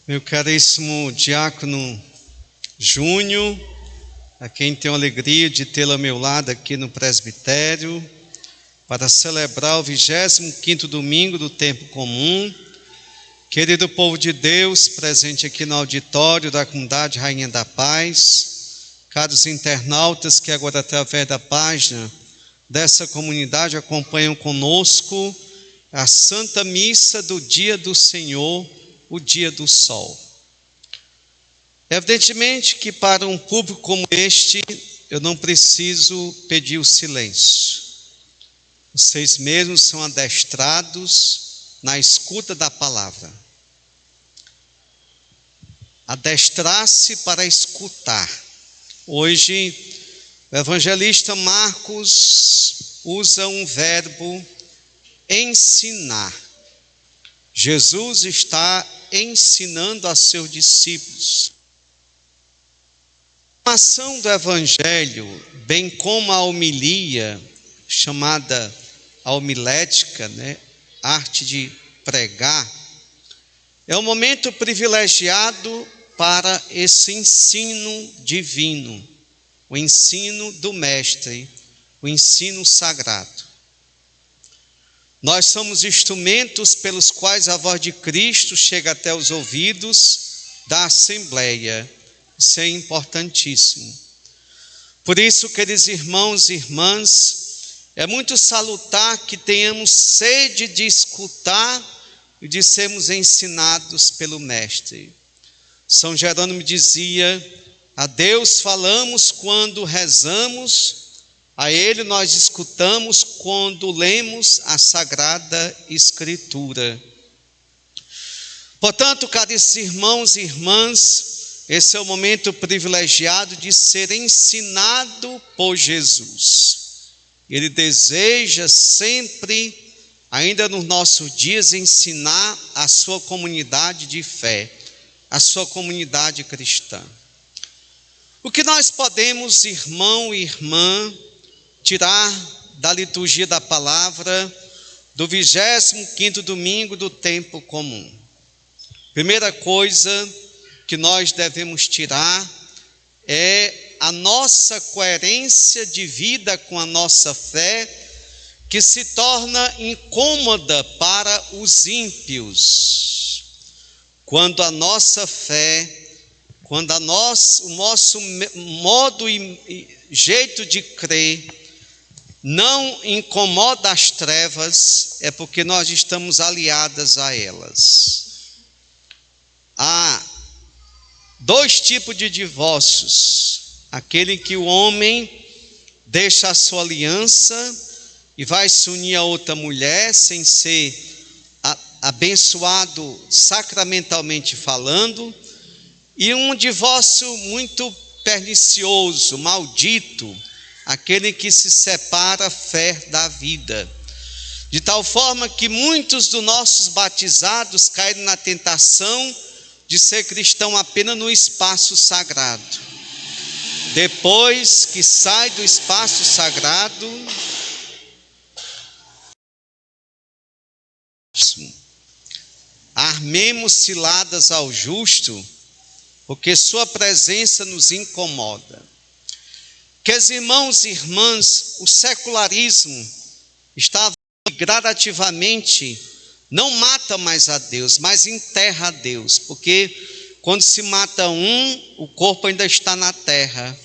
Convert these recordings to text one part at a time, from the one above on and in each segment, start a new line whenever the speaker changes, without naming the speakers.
Meu caríssimo diácono Júnior, a quem tenho a alegria de tê-lo ao meu lado aqui no presbitério, para celebrar o 25º domingo do tempo comum. Querido povo de Deus, presente aqui no auditório da comunidade Rainha da Paz, caros internautas que agora através da página dessa comunidade acompanham conosco a Santa Missa do Dia do Senhor, o Dia do Sol. Evidentemente que para um público como este, eu não preciso pedir o silêncio. Vocês mesmos são adestrados na escuta da palavra. Adestrar-se para escutar. Hoje, o evangelista Marcos usa um verbo ensinar. Jesus está ensinando a seus discípulos. A ação do evangelho, bem como a homilia, chamada a homilética, arte de pregar, é um momento privilegiado para esse ensino divino, o ensino do Mestre, o ensino sagrado. Nós somos instrumentos pelos quais a voz de Cristo chega até os ouvidos da Assembleia. Isso é importantíssimo. Por isso, queridos irmãos e irmãs, é muito salutar que tenhamos sede de escutar e de sermos ensinados pelo Mestre. São Jerônimo dizia: a Deus falamos quando rezamos, a Ele nós escutamos quando lemos a Sagrada Escritura. Portanto, caros irmãos e irmãs, esse é o momento privilegiado de ser ensinado por Jesus. Ele deseja sempre, ainda nos nossos dias, ensinar a sua comunidade de fé, a sua comunidade cristã. O que nós podemos, irmão e irmã, tirar da liturgia da palavra do 25º domingo do tempo comum? Primeira coisa que nós devemos tirar é a nossa coerência de vida com a nossa fé, que se torna incômoda para os ímpios. Quando a nossa fé, quando o nosso modo e jeito de crer não incomoda as trevas, é porque nós estamos aliadas a elas. Há dois tipos de divórcios: aquele que o homem deixa a sua aliança e vai se unir a outra mulher sem ser abençoado sacramentalmente falando, e um divórcio muito pernicioso, maldito, aquele que se separa a fé da vida. De tal forma que muitos dos nossos batizados caíram na tentação de ser cristão apenas no espaço sagrado. Depois que sai do espaço sagrado, armemos ciladas ao justo, porque sua presença nos incomoda. Queridos irmãos e irmãs, o secularismo está gradativamente, não mata mais a Deus, mas enterra a Deus, porque quando se mata um, o corpo ainda está na terra,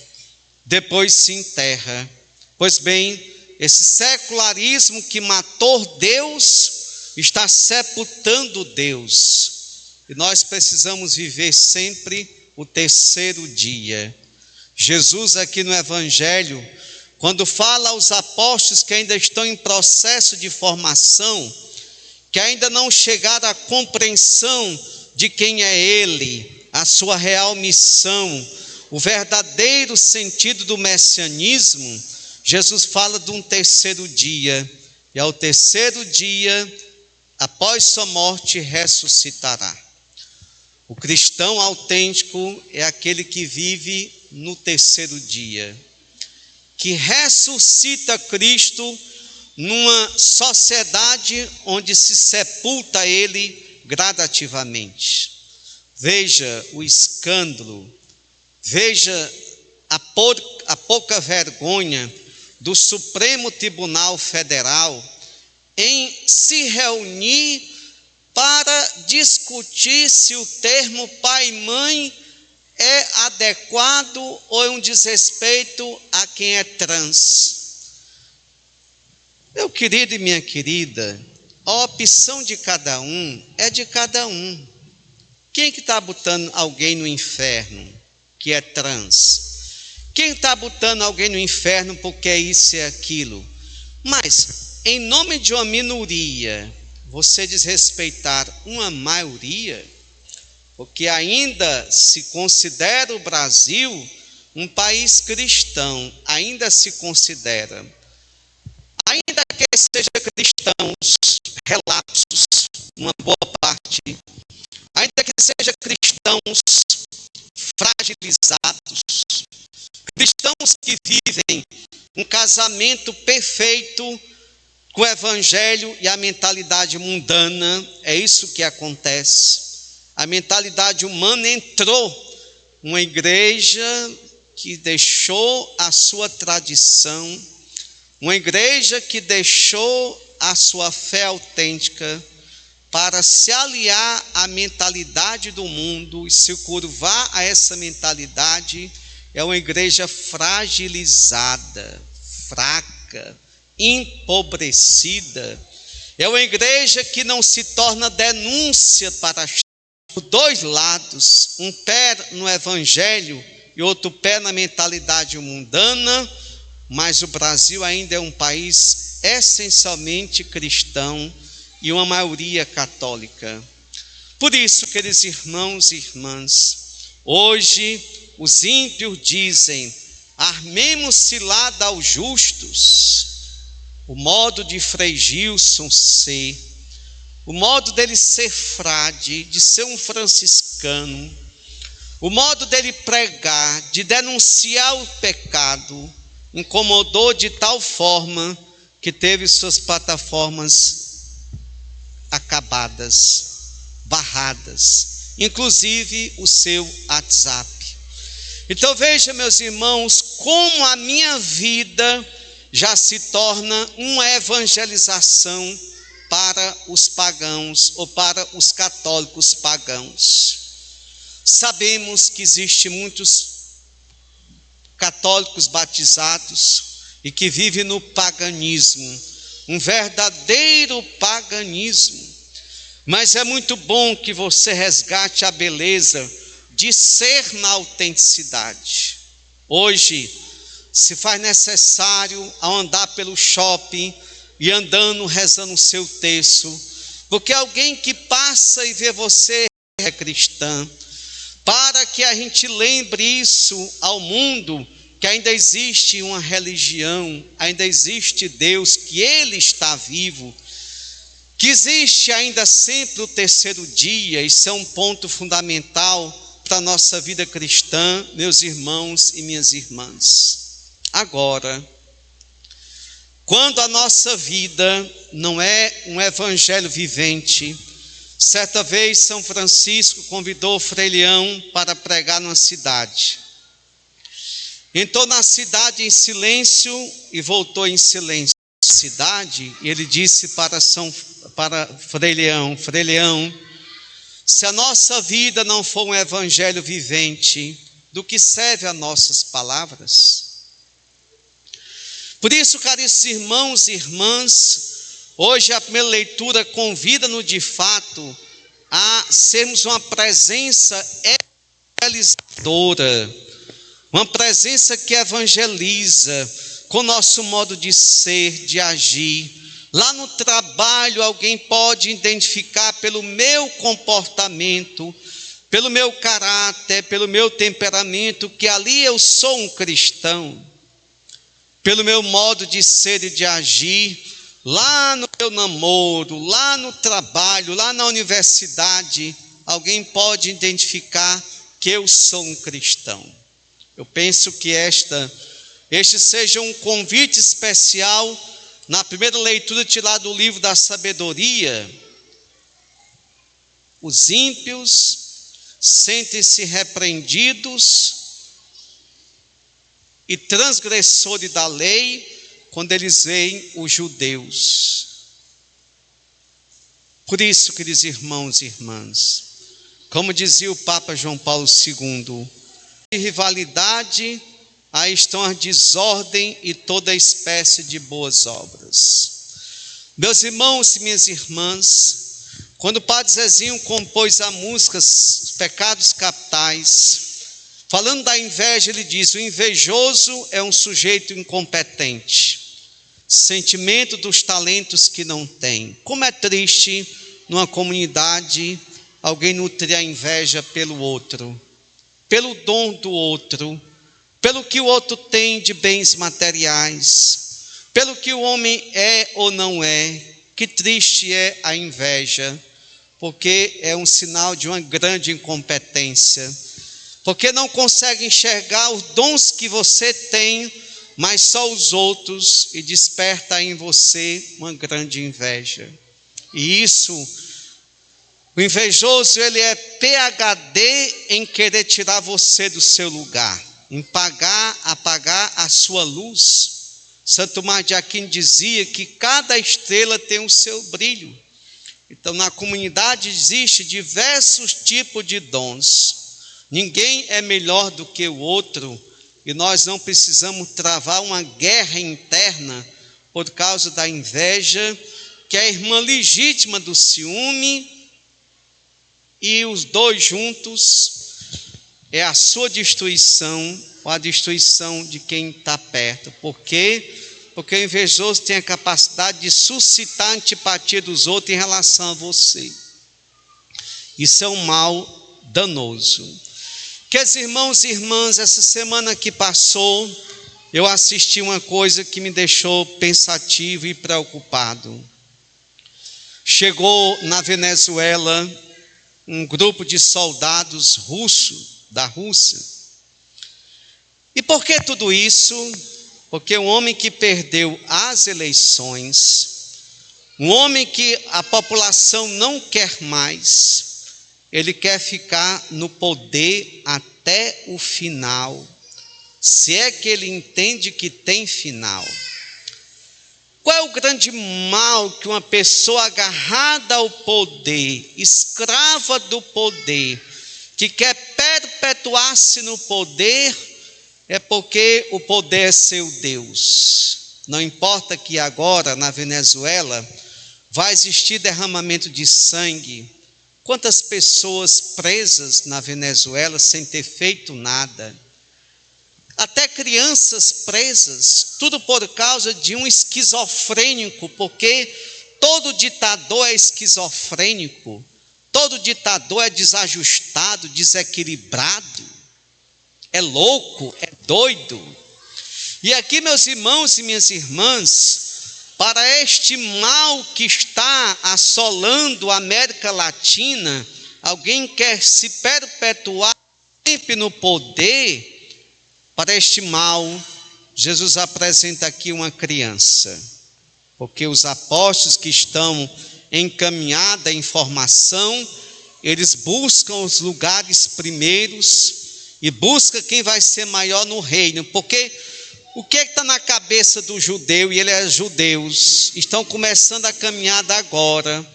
depois se enterra. Pois bem, esse secularismo que matou Deus está sepultando Deus, e nós precisamos viver sempre o terceiro dia. Jesus aqui no Evangelho, quando fala aos apóstolos que ainda estão em processo de formação, que ainda não chegaram à compreensão de quem é Ele, a sua real missão, o verdadeiro sentido do messianismo, Jesus fala de um terceiro dia, e ao terceiro dia, após sua morte, ressuscitará. O cristão autêntico é aquele que vive no terceiro dia, que ressuscita Cristo numa sociedade onde se sepulta Ele gradativamente. Veja o escândalo, veja a pouca vergonha do Supremo Tribunal Federal em se reunir para discutir se o termo pai e mãe é adequado ou é um desrespeito a quem é trans. Meu querido e minha querida, a opção de cada um é de cada um. Quem que está botando alguém no inferno que é trans? Quem está botando alguém no inferno porque é isso e aquilo? Mas, em nome de uma minoria, você desrespeitar uma maioria, porque ainda se considera o Brasil um país cristão, ainda se considera, ainda que seja cristãos relapsos, uma boa parte, ainda que seja cristãos fragilizados, cristãos que vivem um casamento perfeito com o evangelho e a mentalidade mundana, é isso que acontece. A mentalidade humana entrou numa igreja que deixou a sua tradição, uma igreja que deixou a sua fé autêntica para se aliar à mentalidade do mundo e se curvar a essa mentalidade. É uma igreja fragilizada, fraca, empobrecida. É uma igreja que não se torna denúncia para os dois lados, um pé no evangelho e outro pé na mentalidade mundana, mas o Brasil ainda é um país essencialmente cristão e uma maioria católica. Por isso, queridos irmãos e irmãs, hoje os ímpios dizem: armemos cilada aos justos. O modo de Frei Gilson ser, o modo dele ser frade, de ser um franciscano, o modo dele pregar, de denunciar o pecado, incomodou de tal forma que teve suas plataformas acabadas, barradas, inclusive o seu WhatsApp. Então veja, meus irmãos, como a minha vida já se torna uma evangelização para os pagãos ou para os católicos pagãos. Sabemos que existem muitos católicos batizados e que vivem no paganismo, um verdadeiro paganismo. Mas é muito bom que você resgate a beleza de ser na autenticidade. Hoje se faz necessário ao andar pelo shopping e andando, rezando o seu terço, porque alguém que passa e vê você é cristã, para que a gente lembre isso ao mundo, que ainda existe uma religião, ainda existe Deus, que Ele está vivo, que existe ainda sempre o terceiro dia. Isso é um ponto fundamental para a nossa vida cristã, meus irmãos e minhas irmãs. Agora, quando a nossa vida não é um evangelho vivente, certa vez São Francisco convidou o Frei Leão para pregar numa cidade. Entrou na cidade em silêncio e voltou em silêncio. Cidade, e ele disse para Frei Leão: Frei Leão, se a nossa vida não for um evangelho vivente, do que serve as nossas palavras? Por isso, caríssimos irmãos e irmãs, hoje a primeira leitura convida-nos de fato a sermos uma presença evangelizadora, uma presença que evangeliza com o nosso modo de ser, de agir. Lá no trabalho alguém pode identificar pelo meu comportamento, pelo meu caráter, pelo meu temperamento, que ali eu sou um cristão. Pelo meu modo de ser e de agir, lá no meu namoro, lá no trabalho, lá na universidade, alguém pode identificar que eu sou um cristão. Eu penso que este seja um convite especial na primeira leitura tirada do livro da sabedoria. Os ímpios sentem-se repreendidos e transgressores da lei quando eles veem os judeus. Por isso, queridos irmãos e irmãs, como dizia o Papa João Paulo II, de rivalidade, aí estão a desordem e toda espécie de boas obras. Meus irmãos e minhas irmãs, quando o Padre Zezinho compôs a música Os Pecados Capitais, falando da inveja, ele diz: o invejoso é um sujeito incompetente, sentimento dos talentos que não tem. Como é triste numa comunidade alguém nutrir a inveja pelo outro, pelo dom do outro, pelo que o outro tem de bens materiais, pelo que o homem é ou não é. Que triste é a inveja, porque é um sinal de uma grande incompetência, porque não consegue enxergar os dons que você tem, mas só os outros, e desperta em você uma grande inveja. E isso, o invejoso, ele é PhD em querer tirar você do seu lugar, em apagar a sua luz. Santo Tomás de Aquino dizia que cada estrela tem o seu brilho. Então, na comunidade existe diversos tipos de dons. Ninguém é melhor do que o outro, e nós não precisamos travar uma guerra interna por causa da inveja, que é a irmã legítima do ciúme, e os dois juntos é a sua destruição ou a destruição de quem está perto. Por quê? Porque o invejoso tem a capacidade de suscitar a antipatia dos outros em relação a você. Isso é um mal danoso. Queridos irmãos e irmãs, essa semana que passou, eu assisti uma coisa que me deixou pensativo e preocupado. Chegou na Venezuela um grupo de soldados russos, da Rússia. E por que tudo isso? Porque um homem que perdeu as eleições, um homem que a população não quer mais, ele quer ficar no poder até o final, se é que ele entende que tem final. Qual é o grande mal que uma pessoa agarrada ao poder, escrava do poder, que quer perpetuar-se no poder, é porque o poder é seu Deus. Não importa que agora na Venezuela vai existir derramamento de sangue. Quantas pessoas presas na Venezuela sem ter feito nada? Até crianças presas, tudo por causa de um esquizofrênico, porque todo ditador é esquizofrênico, todo ditador é desajustado, desequilibrado, é louco, é doido. E aqui, meus irmãos e minhas irmãs, para este mal que está assolando a América Latina, alguém quer se perpetuar sempre no poder. Para este mal, Jesus apresenta aqui uma criança, porque os apóstolos que estão encaminhados à informação, eles buscam os lugares primeiros e buscam quem vai ser maior no reino, porque o que está na cabeça do judeu, e ele é judeus, estão começando a caminhada agora,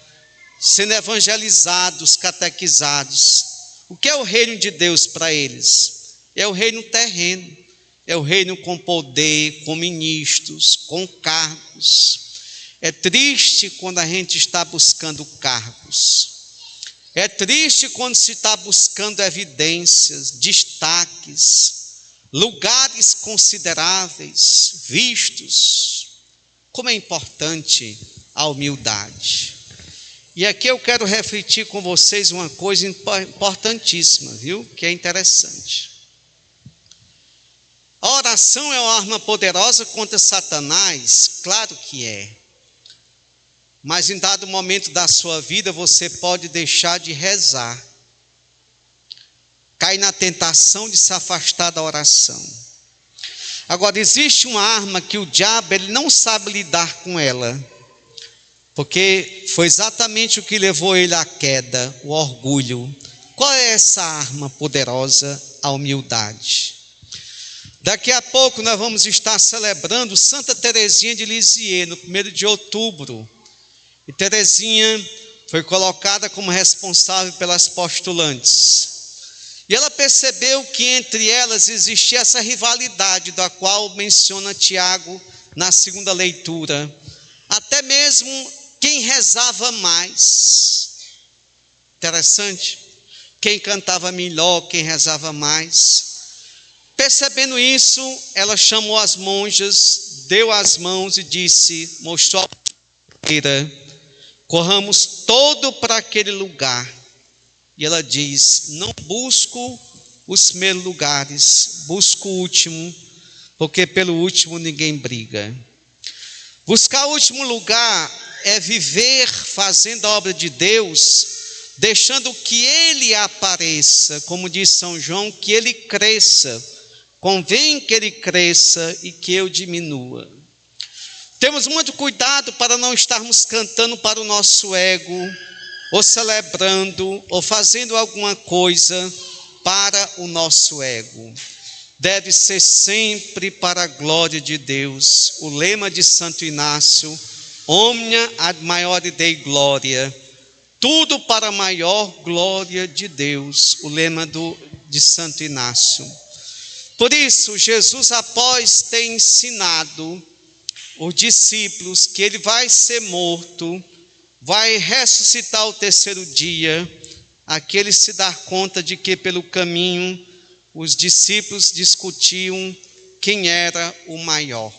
sendo evangelizados, catequizados. O que é o reino de Deus para eles? É o reino terreno, é o reino com poder, com ministros, com cargos. É triste quando a gente está buscando cargos. É triste quando se está buscando evidências, destaques, lugares consideráveis, vistos. Como é importante a humildade. E aqui eu quero refletir com vocês uma coisa importantíssima, viu? Que é interessante. A oração é uma arma poderosa contra Satanás? Claro que é. Mas em dado momento da sua vida, você pode deixar de rezar. Cai na tentação de se afastar da oração. Agora, existe uma arma que o diabo ele não sabe lidar com ela. Porque foi exatamente o que levou ele à queda, o orgulho. Qual é essa arma poderosa? A humildade. Daqui a pouco nós vamos estar celebrando Santa Teresinha de Lisieux, no 1º de outubro. E Teresinha foi colocada como responsável pelas postulantes. E ela percebeu que entre elas existia essa rivalidade, da qual menciona Tiago na segunda leitura. Até mesmo quem rezava mais. Interessante. Quem cantava melhor, quem rezava mais. Percebendo isso, ela chamou as monjas, deu as mãos e disse, mostrou a maneira, corramos todo para aquele lugar. E ela diz, não busco os primeiros lugares, busco o último, porque pelo último ninguém briga. Buscar o último lugar é viver fazendo a obra de Deus, deixando que Ele apareça, como diz São João, que Ele cresça. Convém que Ele cresça e que eu diminua. Temos muito cuidado para não estarmos cantando para o nosso ego, ou celebrando, ou fazendo alguma coisa para o nosso ego. Deve ser sempre para a glória de Deus. O lema de Santo Inácio, omnia ad maiore Dei gloria, tudo para a maior glória de Deus. O lema de Santo Inácio. Por isso, Jesus, após ter ensinado os discípulos que Ele vai ser morto, vai ressuscitar ao terceiro dia, aqui Ele se dá conta de que pelo caminho os discípulos discutiam quem era o maior.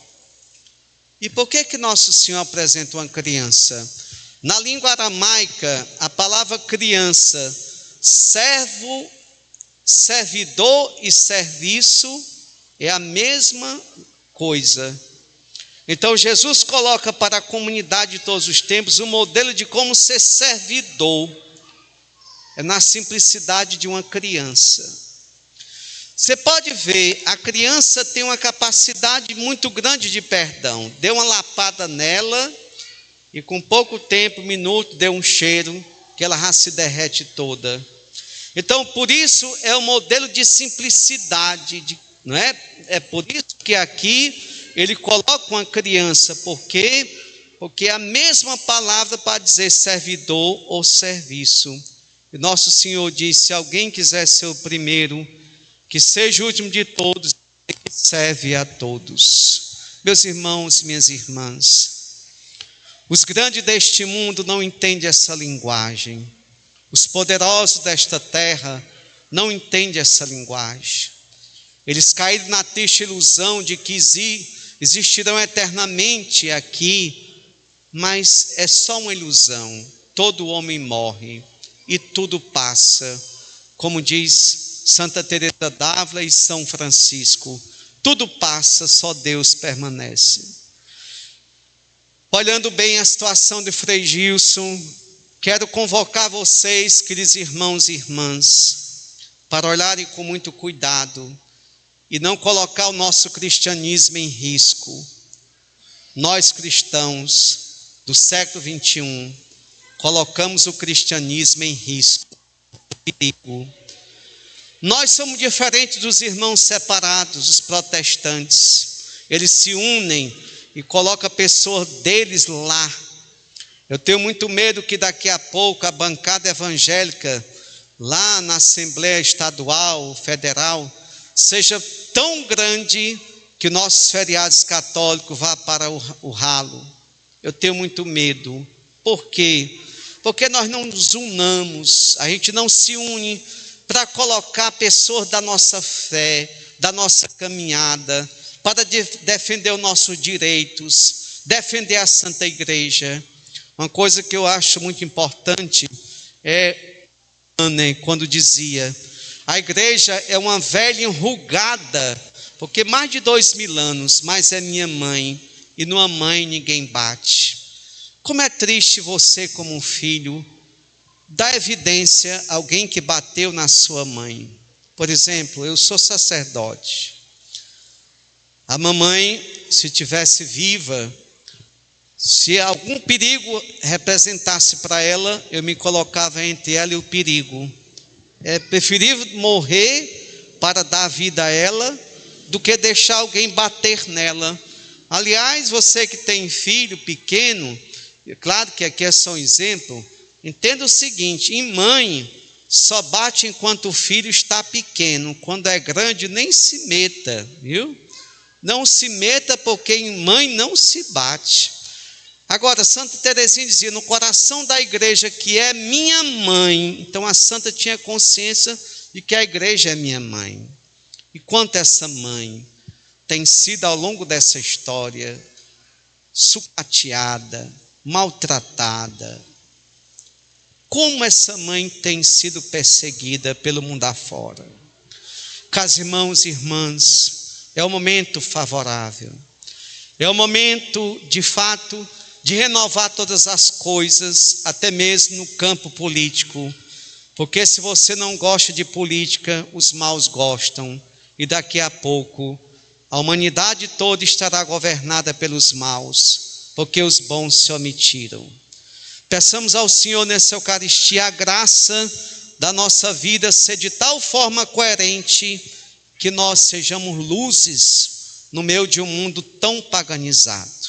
E por que Nosso Senhor apresenta uma criança? Na língua aramaica, a palavra criança, servo, servidor e serviço é a mesma coisa. Então Jesus coloca para a comunidade de todos os tempos um modelo de como ser servidor. É na simplicidade de uma criança. Você pode ver, a criança tem uma capacidade muito grande de perdão. Deu uma lapada nela e com pouco tempo, minuto, deu um cheiro que ela já se derrete toda. Então, por isso é um modelo de simplicidade, não é? É por isso que aqui ele coloca uma criança, porque é a mesma palavra para dizer servidor ou serviço. E Nosso Senhor disse, se alguém quiser ser o primeiro, que seja o último de todos, que serve a todos. Meus irmãos e minhas irmãs, os grandes deste mundo não entendem essa linguagem. Os poderosos desta terra não entendem essa linguagem. Eles caíram na triste ilusão de que existirão eternamente aqui, mas é só uma ilusão. Todo homem morre e tudo passa. Como diz Santa Teresa d'Ávila e São Francisco, tudo passa, só Deus permanece. Olhando bem a situação de Frei Gilson, quero convocar vocês, queridos irmãos e irmãs, para olharem com muito cuidado e não colocar o nosso cristianismo em risco. Nós cristãos do século 21 colocamos o cristianismo em risco, perigo. Nós somos diferentes dos irmãos separados, os protestantes. Eles se unem e colocam a pessoa deles lá. Eu tenho muito medo que daqui a pouco a bancada evangélica lá na Assembleia Estadual, Federal, seja tão grande que nossos feriados católicos vá para o ralo. Eu tenho muito medo. Por quê? Porque nós não nos unamos, a gente não se une para colocar pessoas da nossa fé, da nossa caminhada, para defender os nossos direitos, defender a Santa Igreja. Uma coisa que eu acho muito importante é quando dizia, a igreja é uma velha enrugada, porque mais de 2000 anos, mas é minha mãe, e numa mãe ninguém bate. Como é triste você, como um filho, dar evidência a alguém que bateu na sua mãe. Por exemplo, eu sou sacerdote. A mamãe, se tivesse viva, se algum perigo representasse para ela, eu me colocava entre ela e o perigo. É preferível morrer para dar vida a ela do que deixar alguém bater nela. Aliás, você que tem filho pequeno, claro que aqui é só um exemplo, entenda o seguinte: em mãe só bate enquanto o filho está pequeno, quando é grande nem se meta, viu? Não se meta, porque em mãe não se bate. Agora, Santa Teresinha dizia: no coração da igreja, que é minha mãe. Então a santa tinha consciência de que a igreja é minha mãe. E quanto essa mãe tem sido ao longo dessa história sucateada, maltratada, como essa mãe tem sido perseguida pelo mundo afora. Caros irmãos e irmãs, é um momento favorável, é um momento de fato de renovar todas as coisas, até mesmo no campo político, porque se você não gosta de política, os maus gostam, e daqui a pouco a humanidade toda estará governada pelos maus, porque os bons se omitiram. Peçamos ao Senhor nessa Eucaristia a graça da nossa vida ser de tal forma coerente que nós sejamos luzes no meio de um mundo tão paganizado.